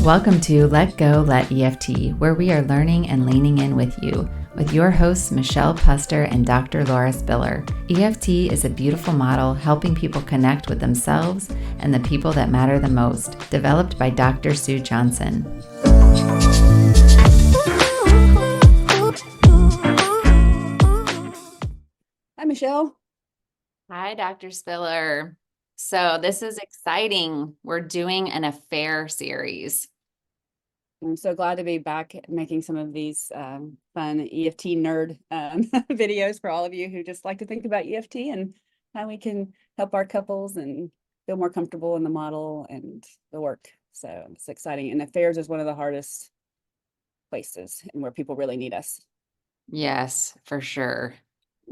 Welcome to Let Go, Let EFT, where we are learning and leaning in with you, with your hosts Michelle Puster and Dr. Laura Spiller. EFT is a beautiful model helping people connect with themselves and the people that matter the most, developed by Dr. Sue Johnson. Hi, Michelle. Hi, Dr. Spiller. So this is exciting. We're doing an affair series. I'm so glad to be back making some of these fun EFT nerd videos for all of you who just like to think about EFT and how we can help our couples and feel more comfortable in the model and the work. So it's exciting. And affairs is one of the hardest places and where people really need us. Yes, for sure.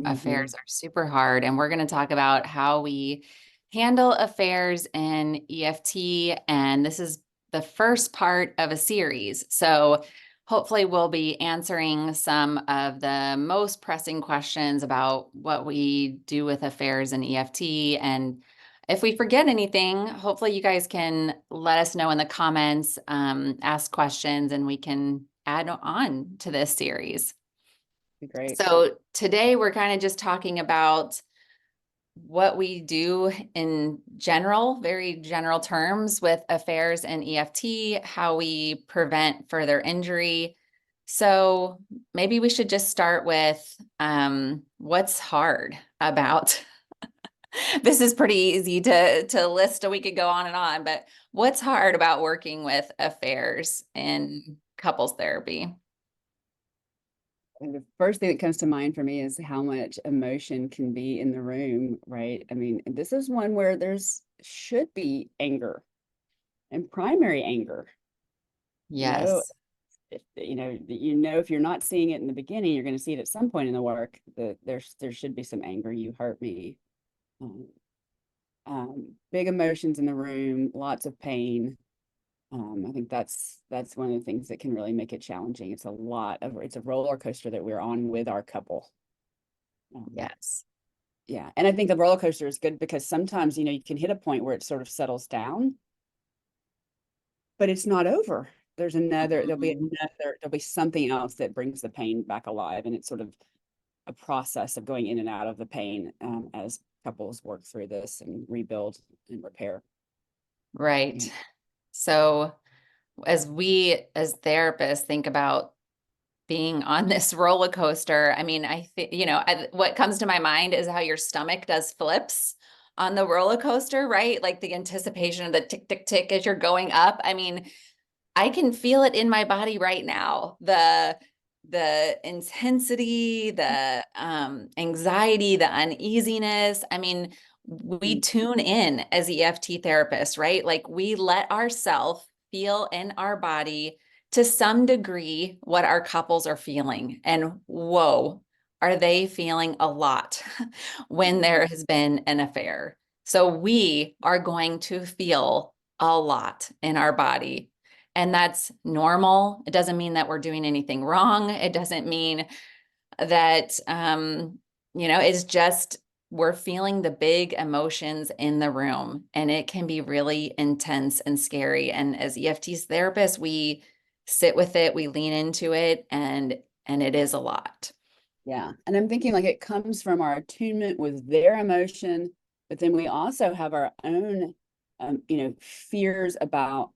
Affairs are super hard, and we're going to talk about how we handle affairs in EFT, and this is the first part of a series. So hopefully we'll be answering some of the most pressing questions about what we do with affairs in EFT. And if we forget anything, hopefully you guys can let us know in the comments, ask questions, and we can add on to this series. Great. So today we're kind of just talking about what we do in general, very general terms with affairs and EFT, how we prevent further injury. So maybe we should just start with what's hard about this is pretty easy to list. We could go on and on, but what's hard about working with affairs in couples therapy? And the first thing that comes to mind for me is how much emotion can be in the room, right? I mean, this is one where there's should be anger and primary anger. Yes. If if you're not seeing it in the beginning, you're going to see it at some point in the work. There should be some anger. You hurt me. Big emotions in the room, lots of pain. I think that's one of the things that can really make it challenging. It's a roller coaster that we're on with our couple. Yes. Yeah. And I think the roller coaster is good because sometimes, you can hit a point where it sort of settles down, but it's not over. There'll be something else that brings the pain back alive. And it's sort of a process of going in and out of the pain as couples work through this and rebuild and repair. Right. Yeah. So as we as therapists think about being on this roller coaster, I mean, I think, what comes to my mind is how your stomach does flips on the roller coaster, right? Like the anticipation of the tick, tick, tick as you're going up. I mean, I can feel it in my body right now. The intensity, the anxiety, the uneasiness. I mean, we tune in as EFT therapists, right? Like we let ourselves feel in our body to some degree what our couples are feeling. And whoa, are they feeling a lot when there has been an affair? So we are going to feel a lot in our body. And that's normal. It doesn't mean that we're doing anything wrong. It doesn't mean that, it's just we're feeling the big emotions in the room, and it can be really intense and scary. And as EFT's therapists, we sit with it, we lean into it, and it is a lot. Yeah. And I'm thinking like it comes from our attunement with their emotion, but then we also have our own, fears about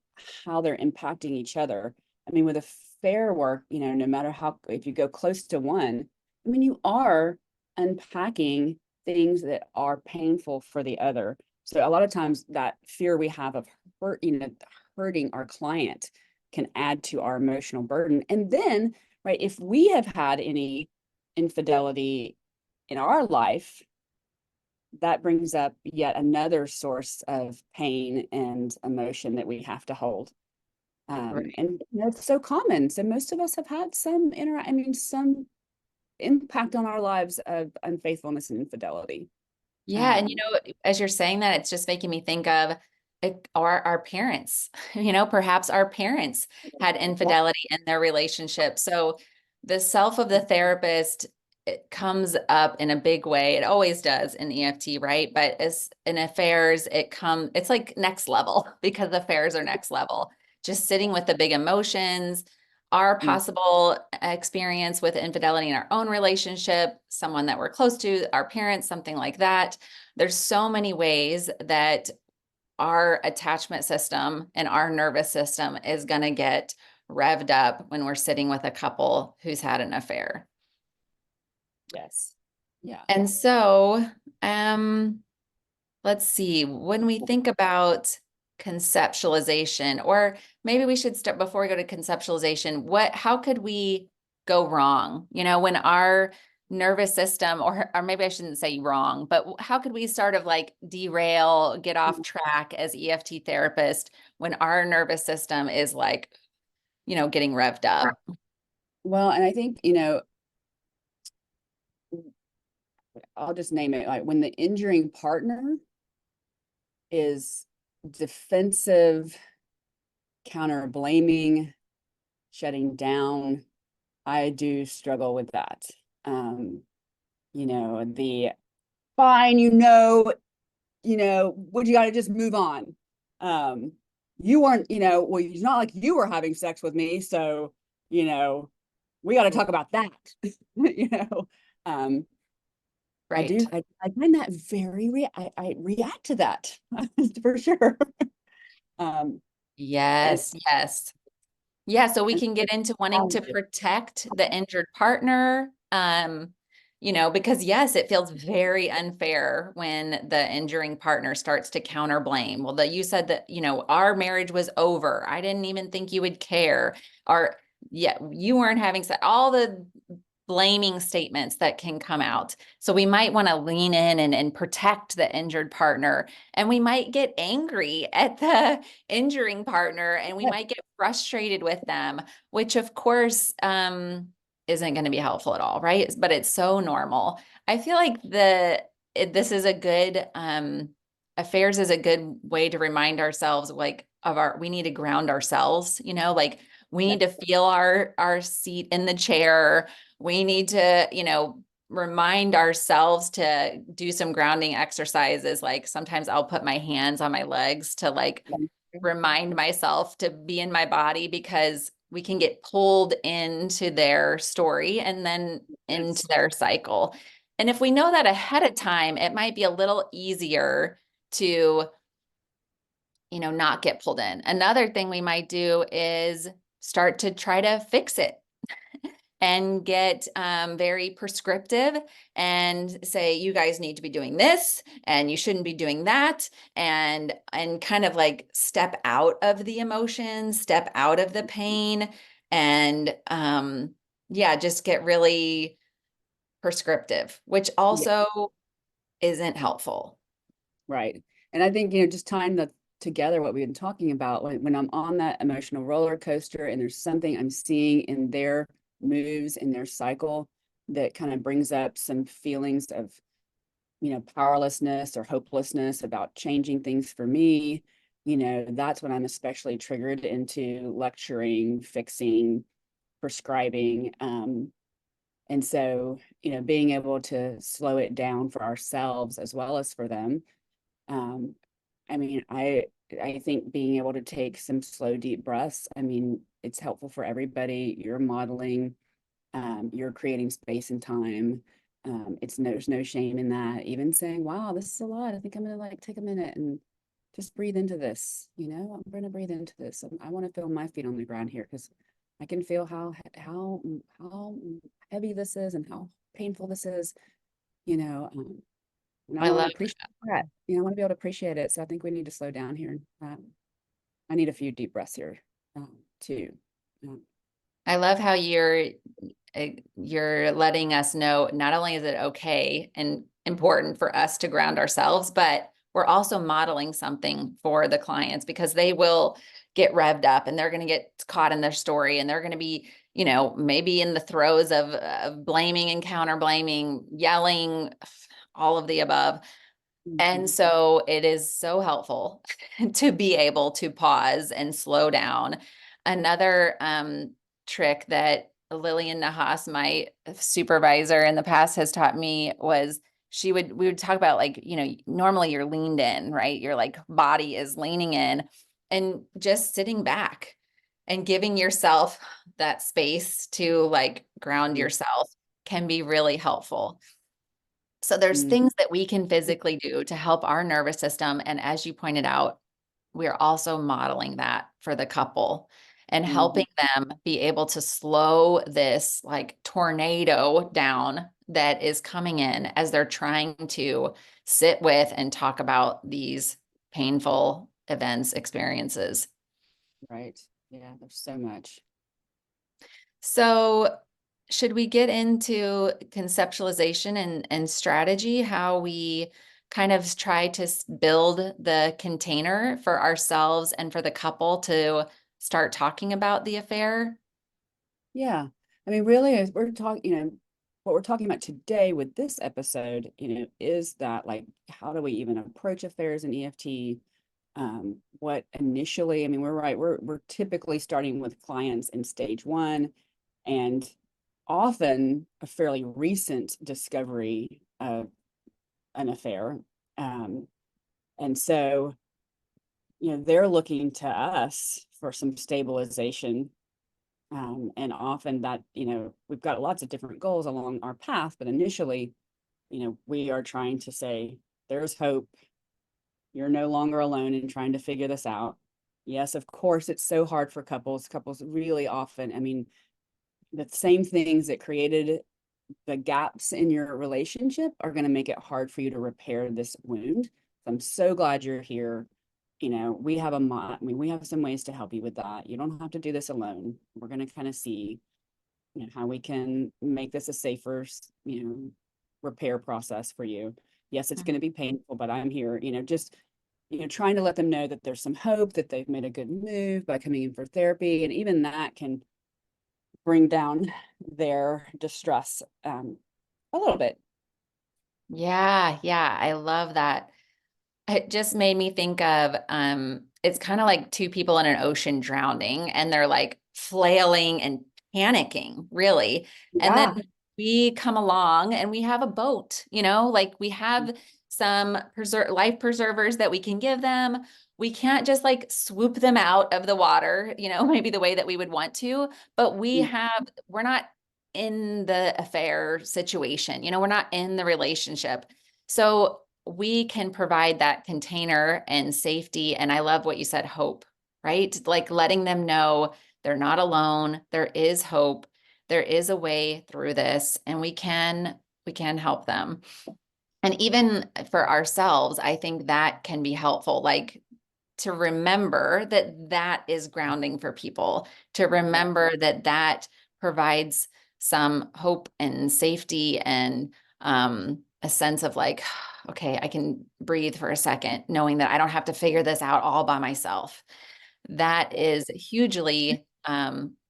how they're impacting each other. I mean, with a fair work, no matter if you go close to one, I mean, you are unpacking things that are painful for the other. So a lot of times that fear we have of hurting our client can add to our emotional burden. And then, right, if we have had any infidelity in our life, that brings up yet another source of pain and emotion that we have to hold. Right. And it's so common. So most of us have had some some impact on our lives of unfaithfulness and infidelity. Yeah. And, as you're saying that, it's just making me think of our parents, perhaps our parents had infidelity in their relationship. So the self of the therapist, it comes up in a big way. It always does in EFT, right? But as in affairs, it's like next level because affairs are next level. just sitting with the big emotions, our Mm. possible experience with infidelity in our own relationship, someone that we're close to, our parents, something like that. There's so many ways that our attachment system and our nervous system is going to get revved up when we're sitting with a couple who's had an affair. Yes. Yeah. And so, um, let's see, when we think about conceptualization, or maybe we should start before we go to conceptualization, how could we go wrong? You know, when our nervous system, or maybe I shouldn't say wrong, but how could we sort of like derail, get off track as EFT therapist when our nervous system is like, getting revved up? Well, and I think, I'll just name it, like when the injuring partner is defensive, counter blaming, shutting down, I do struggle with that. The fine, what you got to just move on. You weren't, well, it's not like you were having sex with me, so, we got to talk about that. you know, um, I Right. do. I find that I react to that for sure. Um, and, Yes, yes. Yeah, so we and can get into wanting to challenge it. protect the injured partner. Because yes, it feels very unfair when the injuring partner starts to counter blame. Well, you said that, our marriage was over. I didn't even think you would care. Or yeah, you weren't having sex. All the blaming statements that can come out. So we might want to lean in and protect the injured partner. And we might get angry at the injuring partner, and we Yeah, might get frustrated with them, which of course isn't going to be helpful at all, right? But it's so normal. I feel like this is a good affairs is a good way to remind ourselves like we need to ground ourselves, like we yeah, need to feel our seat in the chair. We need to, remind ourselves to do some grounding exercises. Like sometimes I'll put my hands on my legs to like remind myself to be in my body, because we can get pulled into their story and then into yes, their cycle. And if we know that ahead of time, it might be a little easier to, not get pulled in. Another thing we might do is start to try to fix it and get very prescriptive and say, you guys need to be doing this and you shouldn't be doing that, and kind of like step out of the emotion, step out of the pain, and yeah, just get really prescriptive, which yeah, also isn't helpful. right. And I think, just tying the together what we've been talking about, when I'm on that emotional roller coaster and there's something I'm seeing in their moves in their cycle that kind of brings up some feelings of, powerlessness or hopelessness about changing things for me, that's when I'm especially triggered into lecturing, fixing, prescribing. And so, being able to slow it down for ourselves as well as for them. Um, I mean, I think being able to take some slow, deep breaths, I mean, it's helpful for everybody. You're modeling, you're creating space and time. There's no shame in that. Even saying, wow, this is a lot. I think I'm gonna like take a minute and just breathe into this. I'm gonna breathe into this. I want to feel my feet on the ground here because I can feel how heavy this is and how painful this is. You know, and I I want to love appreciate that. I want to be able to appreciate it. So I think we need to slow down here. I need a few deep breaths here, too. Um, I love how you're letting us know not only is it okay and important for us to ground ourselves, but we're also modeling something for the clients, because they will get revved up and they're going to get caught in their story, and they're going to be, maybe in the throes of blaming and counter blaming, yelling, all of the above. And mhm. so it is so helpful to be able to pause and slow down. Another trick that Lillian Nahas, my supervisor in the past, has taught me was we would talk about like, normally you're leaned in, right? Your like body is leaning in. and just sitting back and giving yourself that space to like ground yourself can be really helpful. So there's Mhm. things that we can physically do to help our nervous system. And as you pointed out, we're also modeling that for the couple and Mhm. helping them be able to slow this like tornado down that is coming in as they're trying to sit with and talk about these painful events, experiences. Right. Yeah, there's so much. So, should we get into conceptualization and strategy, how we kind of try to build the container for ourselves and for the couple to start talking about the affair? Yeah. I mean, really, as we're talking, what we're talking about today with this episode, is that like, how do we even approach affairs in EFT? What initially, I mean, we're right, we're typically starting with clients in stage one, and often a fairly recent discovery of an affair. Um, and so, they're looking to us for some stabilization. And often that, we've got lots of different goals along our path, but initially, we are trying to say, there's hope. You're no longer alone in trying to figure this out. Yes, of course, it's so hard for couples. Couples really often, I mean, the same things that created the gaps in your relationship are going to make it hard for you to repair this wound. So I'm so glad you're here. We have I mean, we have some ways to help you with that. You don't have to do this alone. We're going to kind of see, how we can make this a safer, repair process for you. Yes, it's going to be painful, but I'm here, just, trying to let them know that there's some hope, that they've made a good move by coming in for therapy. And even that can bring down their distress a little bit. Yeah, yeah, I love that. It just made me think of it's kind of like two people in an ocean drowning and they're like flailing and panicking, really. And then Yeah. we come along and we have a boat, like we have some life preservers that we can give them. We can't just like swoop them out of the water, maybe the way that we would want to, but we're not in the affair situation, we're not in the relationship. So we can provide that container and safety. And I love what you said, hope, right? Like letting them know they're not alone. There is hope. There is a way through this, and we can help them. And even for ourselves, I think that can be helpful. Like to remember that that is grounding for people, to Yeah. remember that that provides some hope and safety and a sense of like, okay, I can breathe for a second, knowing that I don't have to figure this out all by myself. That is hugely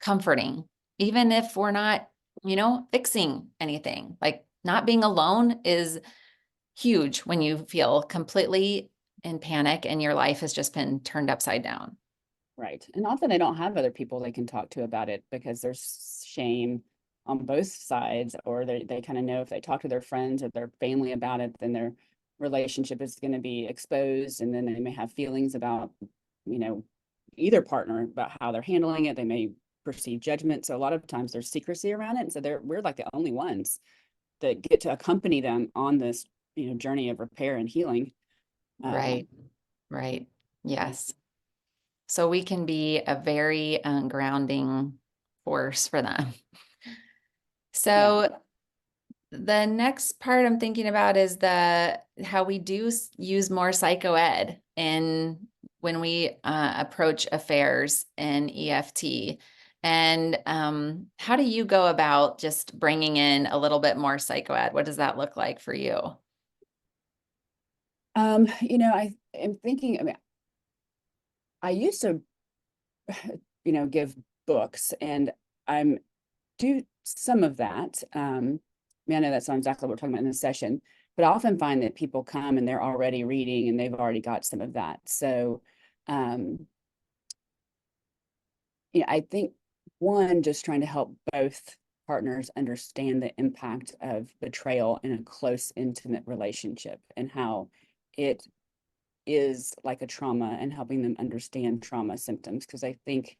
comforting, even if we're not, fixing anything. Like not being alone is huge when you feel completely in panic and your life has just been turned upside down. Right. And often they don't have other people they can talk to about it because there's shame on both sides, or they kind of know if they talk to their friends or their family about it, then their relationship is going to be exposed. And then they may have feelings about, you know, either partner about how they're handling it. They may perceive judgment. So a lot of times there's secrecy around it. And so we're like the only ones that get to accompany them on this, journey of repair and healing. Um, Right. Right. yeah. Yes. So we can be a very grounding force for them. Yeah. So the next part I'm thinking about is the how we do use more psychoed in when we approach affairs in EFT. And how do you go about just bringing in a little bit more psychoed? What does that look like for you? I am thinking, I mean, I used to, give books, and I'm do some of that. I mean, I know that's not exactly what we're talking about in this session, but I often find that people come and they're already reading and they've already got some of that. So, um, I think one, just trying to help both partners understand the impact of betrayal in a close, intimate relationship and how it is like a trauma and helping them understand trauma symptoms, because I think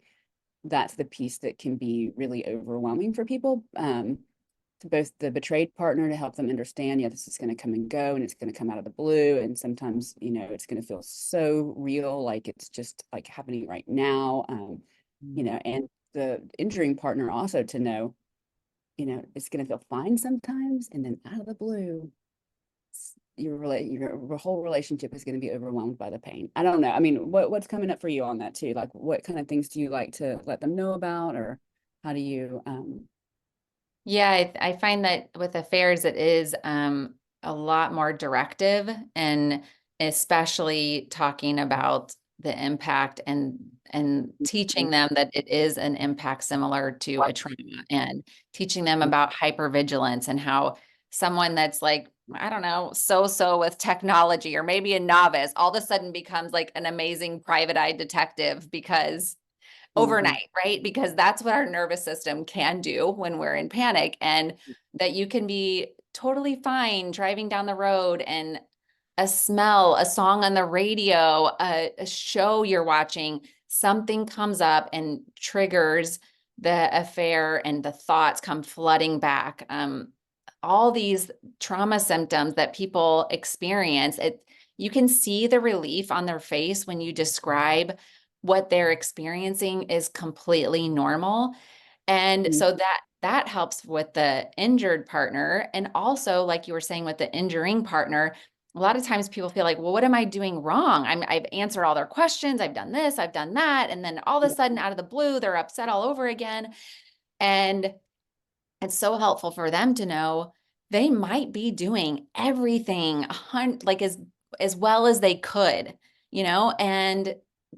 that's the piece that can be really overwhelming for people. To both the betrayed partner, to help them understand, yeah, this is going to come and go, and it's going to come out of the blue, and sometimes, it's going to feel so real, like it's just like happening right now. And the injuring partner also to know, it's going to feel fine sometimes, and then out of the blue, your whole relationship is going to be overwhelmed by the pain. I don't know. I mean, what's coming up for you on that too? Like, what kind of things do you like to let them know about, or how do you? Yeah, I find that with affairs, it is a lot more directive, and especially talking about the impact and teaching them that it is an impact similar to a trauma, and teaching them about hypervigilance and how someone that's like, I don't know, so with technology, or maybe a novice, all of a sudden becomes like an amazing private eye detective because Mhm. overnight, right? Because that's what our nervous system can do when we're in panic, and that you can be totally fine driving down the road, and a smell, a song on the radio, a show you're watching, something comes up and triggers the affair, and the thoughts come flooding back. All these trauma symptoms that people experience, you can see the relief on their face when you describe what they're experiencing is completely normal. And Mhm. so that helps with the injured partner. And also, like you were saying, with the injuring partner, a lot of times people feel like, well, what am I doing wrong? I've answered all their questions. I've done this, I've done that. And then all of a Yeah. sudden, out of the blue, they're upset all over again. And it's so helpful for them to know they might be doing everything like as well as they could, and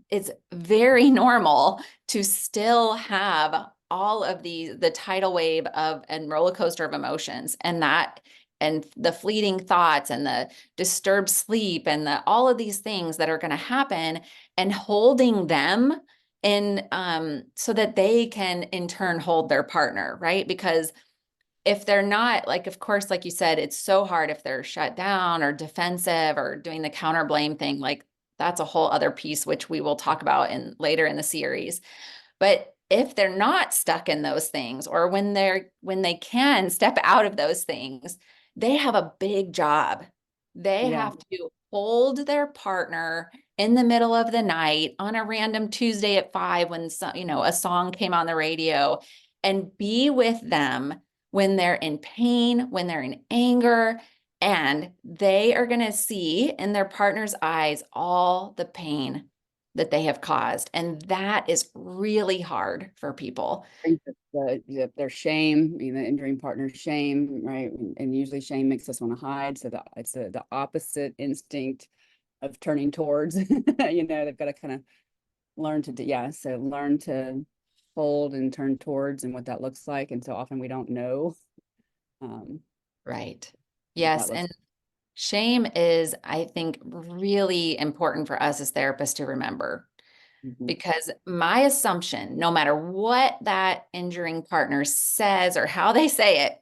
it's very normal to still have all of the tidal wave of and roller coaster of emotions, and the fleeting thoughts, and the disturbed sleep, and all of these things that are going to happen, and holding them in so that they can in turn hold their partner, right? Because if they're not, like, of course, like you said, it's so hard if they're shut down or defensive or doing the counter blame thing. Like, that's a whole other piece, which we will talk about in later in the series. But if they're not stuck in those things, or when they can step out of those things, they have a big job. They Yeah. have to hold their partner in the middle of the night on a random Tuesday at 5 when a song came on the radio, and be with them when they're in pain, when they're in anger, and they are going to see in their partner's eyes all the pain that they have caused. And that is really hard for people. Think that their shame, the injuring partner's shame, right? And usually shame makes us want to hide. So it's the opposite instinct of turning towards. They've got to kind of learn to do, yeah. So learn to hold and turn towards, and what that looks like. And so often we don't know um, Right. what that Yes. looks And shame is, I think, really important for us as therapists to remember, like. Mhm. because my assumption, no matter what that injuring partner says or how they say it,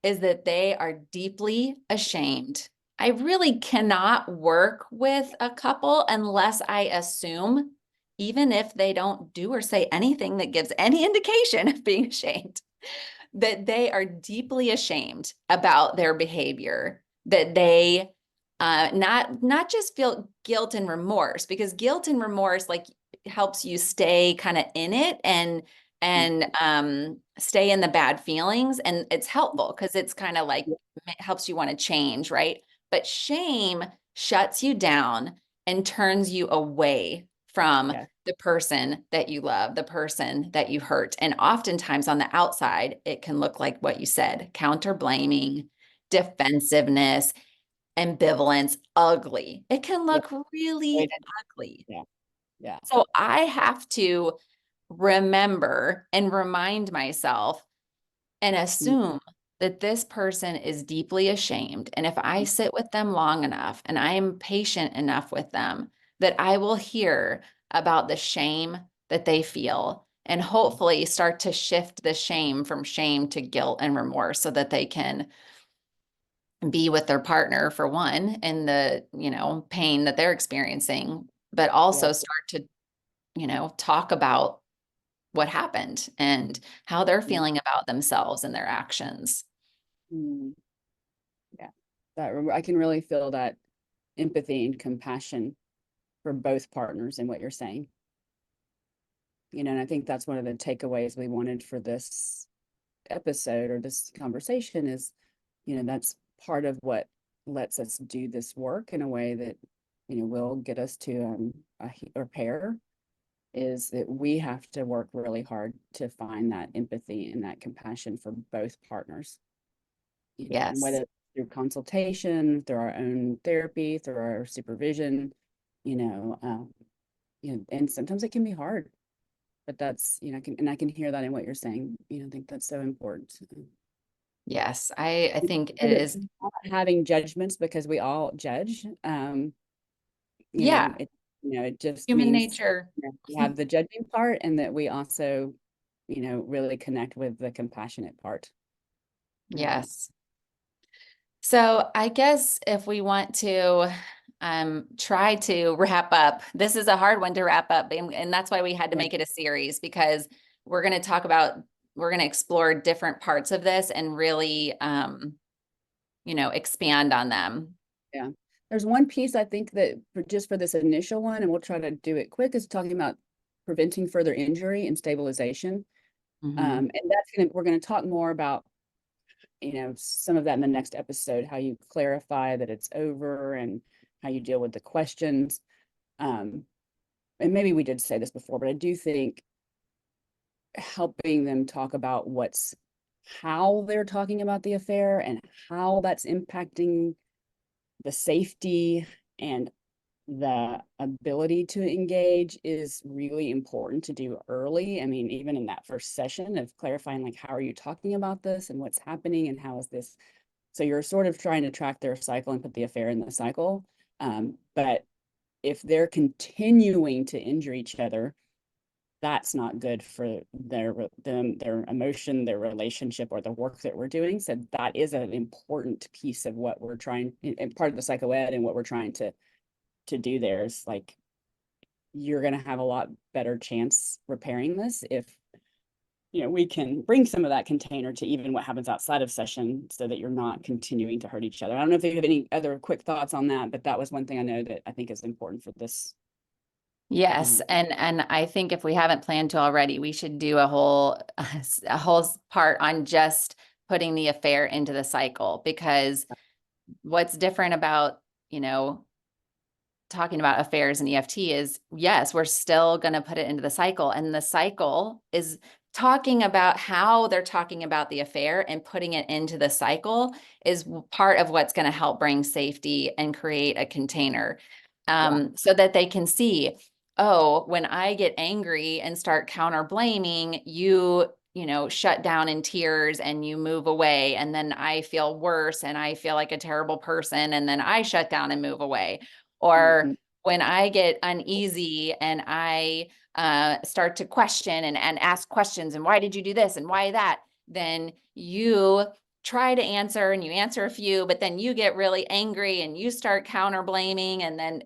is that they are deeply ashamed. I really cannot work with a couple unless I assume, even if they don't do or say anything that gives any indication of being ashamed, that they are deeply ashamed about their behavior, that they not just feel guilt and remorse, because guilt and remorse like helps you stay kind of in it, and stay in the bad feelings, and it's helpful because it's kind of like it helps you want to change, right? But shame shuts you down and turns you away from Yeah. the person that you love, the person that you hurt. And oftentimes on the outside, it can look like what you said: counter blaming, defensiveness, ambivalence, ugly. It can Yeah. look really Right. ugly. Yeah. Yeah. So I have to remember and remind myself and Mhm. assume that this person is deeply ashamed. And if I sit with them long enough and I am patient enough with them, that I will hear about the shame that they feel, and hopefully start to shift the shame from shame to guilt and remorse, so that they can be with their partner for one, and the, pain that they're experiencing, but also Yeah. start to, talk about what happened and how they're Yeah. feeling about themselves and their actions. Mm, yeah. I can really feel that empathy and compassion for both partners in what you're saying. And I think that's one of the takeaways we wanted for this episode or this conversation is, that's part of what lets us do this work in a way that, will get us to a repair, is that we have to work really hard to find that empathy and that compassion for both partners, and Yes. whether through consultation, through our own therapy, through our supervision, you know, um, and sometimes it can be hard, but that's, I can hear that in what you're saying. I think that's so important. Yes. I think it Not is. having judgments because we all judge. Yeah. It just Human means nature. we have the judging part and that we also, really connect with the compassionate part. Um, Yes. So I guess if we want to try to wrap up, this is a hard one to wrap up, and that's why we had to yeah, make it a series, because we're going to talk about, we're going to explore different parts of this and really, expand on them. yeah. There's one piece I think that for this initial one, and we'll try to do it quick, is talking about preventing further injury and stabilization. Mhm. And we're gonna talk more about, some of that in the next episode, how you clarify that it's over and how you deal with the questions. Um, and maybe we did say this before, but I do think helping them talk about how they're talking about the affair and how that's impacting the safety and the ability to engage is really important to do early. I mean, even in that first session of clarifying, like, how are you talking about this and what's happening and how is this? So you're sort of trying to track their cycle and put the affair in the cycle. But if they're continuing to injure each other, that's not good for their emotion, their relationship, or the work that we're doing. So that is an important piece of what we're trying, and part of the psychoed and what we're trying to do there is, like, you're going to have a lot better chance repairing this if we can bring some of that container to even what happens outside of session so that you're not continuing to hurt each other. I don't know if you have any other quick thoughts on that, but that was one thing I know that I think is important for this. Yes, and I think if we haven't planned to already, we should do a whole part on just putting the affair into the cycle, because what's different about, talking about affairs and EFT is, yes, we're still going to put it into the cycle, and the cycle is talking about how they're talking about the affair, and putting it into the cycle is part of what's going to help bring safety and create a container, Yeah. so that they can see, oh, when I get angry and start counter blaming, you shut down in tears and you move away. And then I feel worse and I feel like a terrible person. And then I shut down and move away. Or Mhm. when I get uneasy and I start to question and ask questions, and why did you do this and why that, then you try to answer and you answer a few, but then you get really angry and you start counter blaming. And then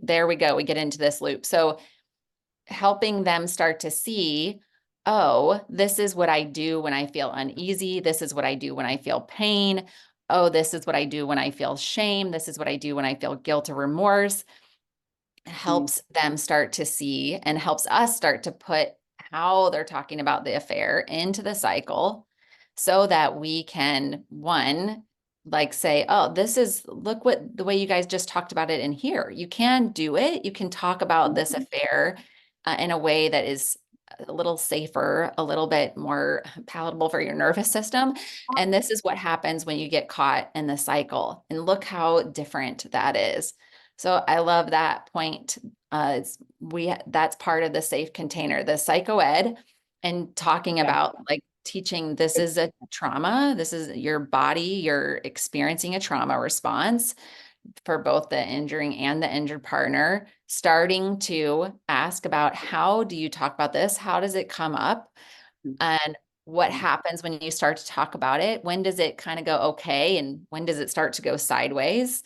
there we go, we get into this loop. So helping them start to see, oh, this is what I do when I feel uneasy. This is what I do when I feel pain. Oh, this is what I do when I feel shame. This is what I do when I feel guilt or remorse. Mhm. Helps them start to see, and helps us start to put how they're talking about the affair into the cycle, so that we can, one, like, say, oh, look what the way you guys just talked about it in here. You can do it. You can talk about this Mhm. affair in a way that is a little safer, a little bit more palatable for your nervous system. And this is what happens when you get caught in the cycle. And look how different that is. So I love that point. That's part of the safe container, the psychoed, and talking Yeah. about, like, teaching, this is a trauma. This is your body. You're experiencing a trauma response for both the injuring and the injured partner. Starting to ask about, how do you talk about this? How does it come up? Mhm. And what happens when you start to talk about it? When does it kind of go okay? And when does it start to go sideways?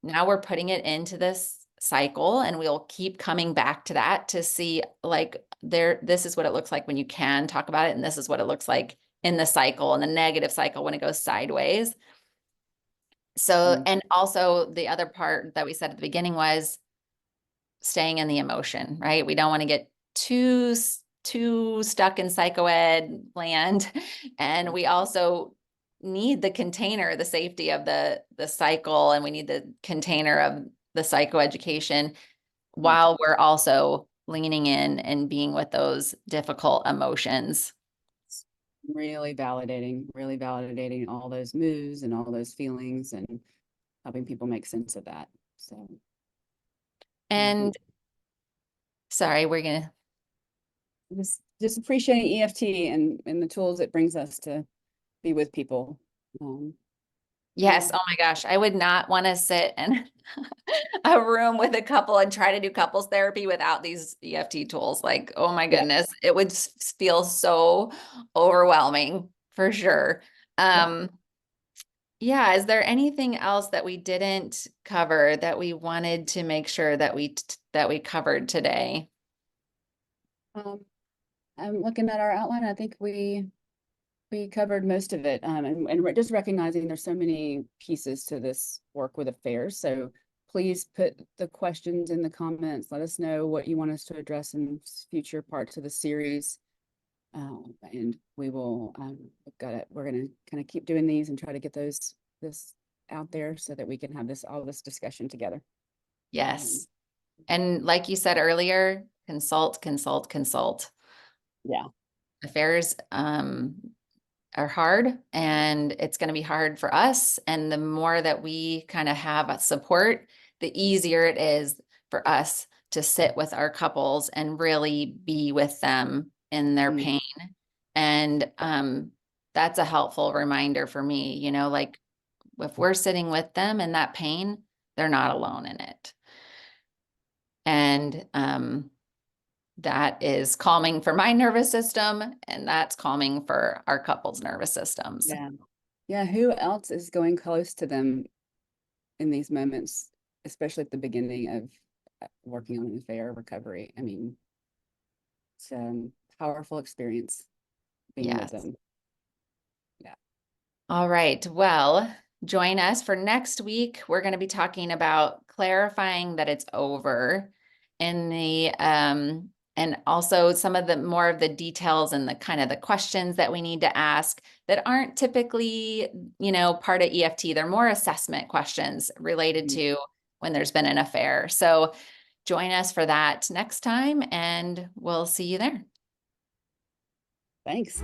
Now we're putting it into this cycle, and we'll keep coming back to that to see, like, this is what it looks like when you can talk about it, and this is what it looks like in the cycle, and the negative cycle when it goes sideways. So, Mm. and also the other part that we said at the beginning was staying in the emotion, right? We don't want to get too stuck in psychoed land. And we also need the container, the safety of the cycle, and we need the container of the psychoeducation while we're also leaning in and being with those difficult emotions. Really validating all those moves and all those feelings and helping people make sense of that. So And sorry, we're gonna just appreciating EFT and the tools it brings us to be with people. yes, oh my gosh, I would not want to sit in a room with a couple and try to do couples therapy without these EFT tools. Like, oh my Yeah, goodness, it would feel so overwhelming for sure. yeah. Um, yeah, is there anything else that we didn't cover that we wanted to make sure that we covered today? Um, I'm looking at our outline. I think we covered most of it. And just recognizing there's so many pieces to this work with affairs. So please put the questions in the comments. Let us know what you want us to address in future parts of the series. And we will, we're gonna kind of keep doing these and try to get this out there so that we can have all this discussion together. Yes. And like you said earlier, consult, consult, consult. Yeah. Affairs are hard, and it's going to be hard for us. And the more that we kind of have a support, the easier it is for us to sit with our couples and really be with them in their Mm. pain. And that's a helpful reminder for me, like if we're sitting with them in that pain, they're not alone in it. And that is calming for my nervous system, and that's calming for our couple's nervous systems. Yeah. Yeah. Who else is going close to them in these moments, especially at the beginning of working on an affair recovery? I mean, it's a powerful experience being with Yes. them. Yeah. All right. Well, join us for next week. We're going to be talking about clarifying that it's over in the and also some of the more of the details and the kind of the questions that we need to ask that aren't typically, part of EFT. They're more assessment questions related Mm. to when there's been an affair. So join us for that next time, and we'll see you there. Thanks.